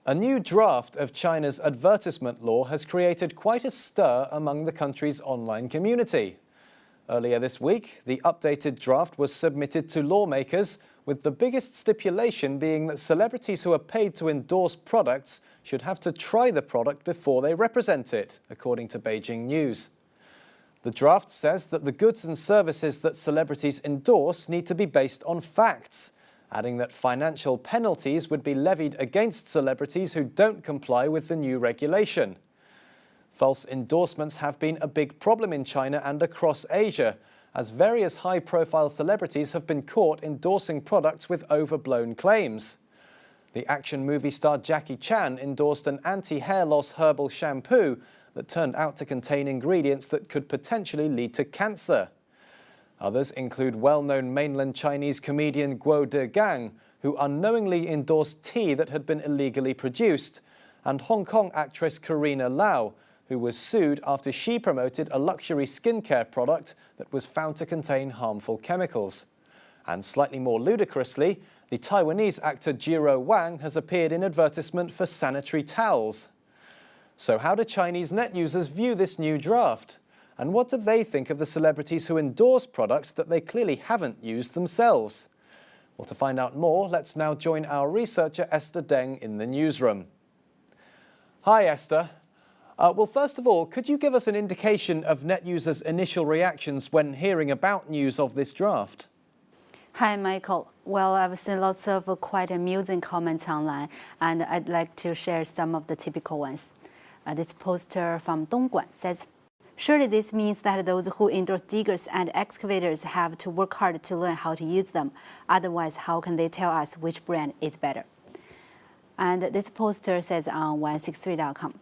A new draft of China's advertisement law has created quite a stir among the country's online community. Earlier this week, the updated draft was submitted to lawmakers, with the biggest stipulation being that celebrities who are paid to endorse products should have to try the product before they represent it, according to Beijing News. The draft says that the goods and services that celebrities endorse need to be based on facts, adding that financial penalties would be levied against celebrities who don't comply with the new regulation. False endorsements have been a big problem in China and across Asia, as various high-profile celebrities have been caught endorsing products with overblown claims. The action movie star Jackie Chan endorsed an anti-hair loss herbal shampoo that turned out to contain ingredients that could potentially lead to cancer. Others include well-known mainland Chinese comedian Guo Degang, who unknowingly endorsed tea that had been illegally produced, and Hong Kong actress Carina Lau, who was sued after she promoted a luxury skincare product that was found to contain harmful chemicals. And slightly more ludicrously, the Taiwanese actor Jiro Wang has appeared in advertisement for sanitary towels. So how do Chinese net users view this new draft? And what do they think of the celebrities who endorse products that they clearly haven't used themselves? Well, to find out more, let's now join our researcher Esther Deng in the newsroom. Hi, Esther. Well, first of all, could you give us an indication of net users' initial reactions when hearing about news of this draft? Hi, Michael. Well, I've seen lots of quite amusing comments online, and I'd like to share some of the typical ones. This poster from Dongguan says, "Surely this means that those who endorse diggers and excavators have to work hard to learn how to use them. Otherwise, how can they tell us which brand is better?" And this poster says on 163.com,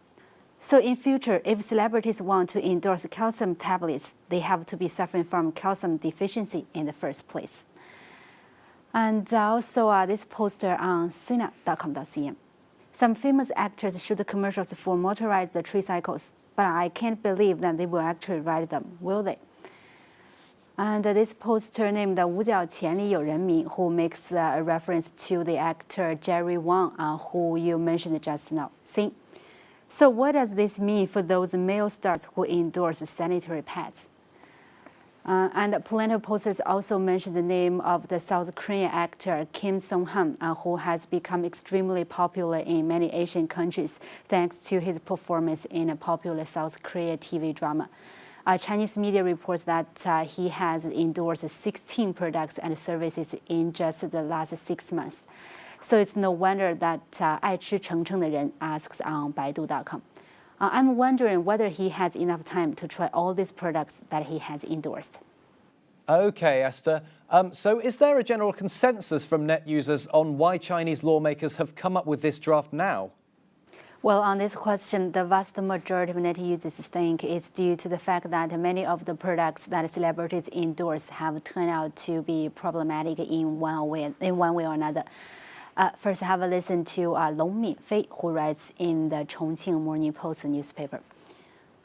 "So in future, if celebrities want to endorse calcium tablets, they have to be suffering from calcium deficiency in the first place." And also this poster on Sina.com.cn. "Some famous actors shoot commercials for motorized tricycles, but I can't believe that they will actually ride them, will they?" And this poster named 五角钱里有人民, who makes a reference to the actor Jiro Wang, who you mentioned just now. See? So what does this mean for those male stars who endorse sanitary pads? And plenty of posters also mention the name of the South Korean actor Kim Song-han, who has become extremely popular in many Asian countries thanks to his performance in a popular South Korean TV drama. Chinese media reports that he has endorsed 16 products and services in just the last 6 months. So it's no wonder that 爱吃橙橙的人 asks on Baidu.com. I'm wondering whether he has enough time to try all these products that he has endorsed. Okay, Esther. So is there a general consensus from net users on why Chinese lawmakers have come up with this draft now? Well, on this question, the vast majority of net users think it's due to the fact that many of the products that celebrities endorse have turned out to be problematic in one way or another. First, have a listen to Long Minfei, who writes in the Chongqing Morning Post newspaper.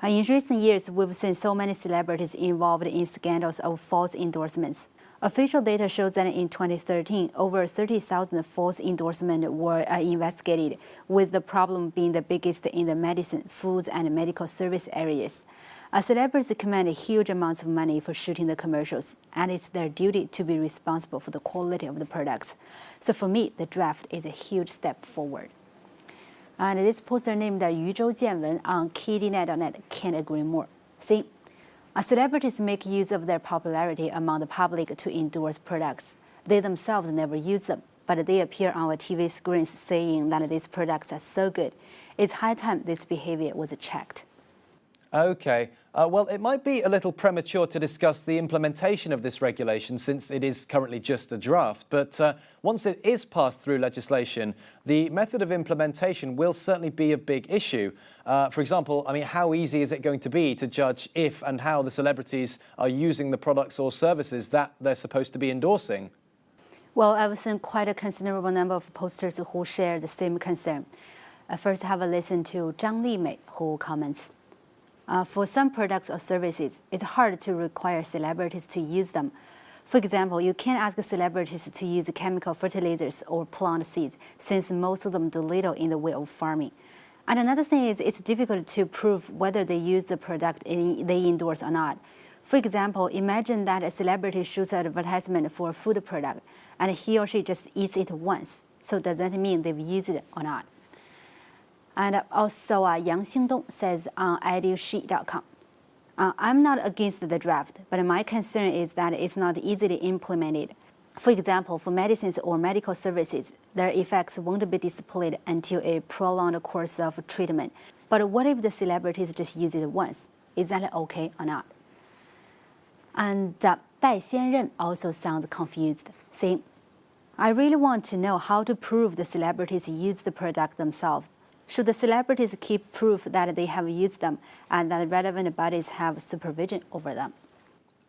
In recent years, we've seen so many celebrities involved in scandals of false endorsements. Official data shows that in 2013, over 30,000 false endorsements were investigated, with the problem being the biggest in the medicine, food, and medical service areas. Celebrities command huge amounts of money for shooting the commercials, and it's their duty to be responsible for the quality of the products. So for me, the draft is a huge step forward. And this poster named 宇宙见闻 on kittynet.net can't agree more. See, celebrities make use of their popularity among the public to endorse products. They themselves never use them, but they appear on our TV screens saying that these products are so good. It's high time this behavior was checked. Okay. Well, it might be a little premature to discuss the implementation of this regulation since it is currently just a draft. But once it is passed through legislation, the method of implementation will certainly be a big issue. For example, I mean, how easy is it going to be to judge if and how the celebrities are using the products or services that they're supposed to be endorsing? Well, I've seen quite a considerable number of posters who share the same concern. First, have a listen to Zhang Limei, who comments. For some products or services, it's hard to require celebrities to use them. For example, you can't ask celebrities to use chemical fertilizers or plant seeds, since most of them do little in the way of farming. And another thing is it's difficult to prove whether they use the product they endorse or not. For example, imagine that a celebrity shoots an advertisement for a food product, and he or she just eats it once. So does that mean they've used it or not? And also, Yang Xingdong says on edushi.com, I'm not against the draft, but my concern is that it's not easily implemented. For example, for medicines or medical services, their effects won't be displayed until a prolonged course of treatment. But what if the celebrities just use it once? Is that okay or not? And Dai Xianren also sounds confused, saying, I really want to know how to prove the celebrities use the product themselves. Should the celebrities keep proof that they have used them and that relevant bodies have supervision over them?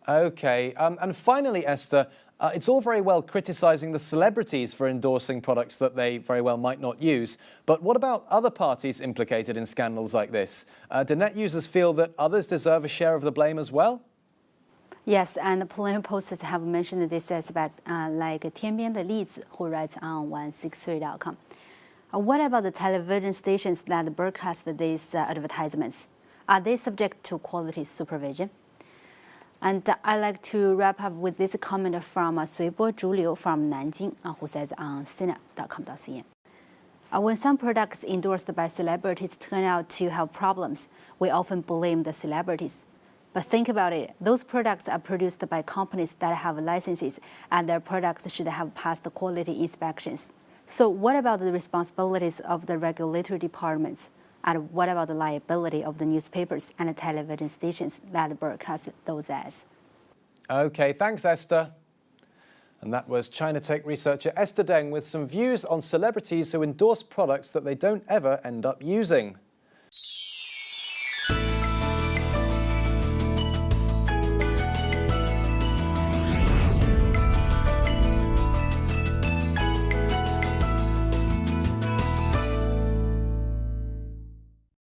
Okay, and finally, Esther, it's all very well criticizing the celebrities for endorsing products that they very well might not use. But what about other parties implicated in scandals like this? Do net users feel that others deserve a share of the blame as well? Yes, and the political posters have mentioned this aspect, like Tianbian de Lizi, who writes on 163.com. What about the television stations that broadcast these advertisements? Are they subject to quality supervision? And I like to wrap up with this comment from Suibo Zhuliu from Nanjing, who says on sina.com.cn. When some products endorsed by celebrities turn out to have problems, we often blame the celebrities. But think about it, those products are produced by companies that have licenses, and their products should have passed quality inspections. So what about the responsibilities of the regulatory departments? And what about the liability of the newspapers and the television stations that broadcast those ads? Okay, thanks, Esther. And that was China Tech researcher Esther Deng with some views on celebrities who endorse products that they don't ever end up using.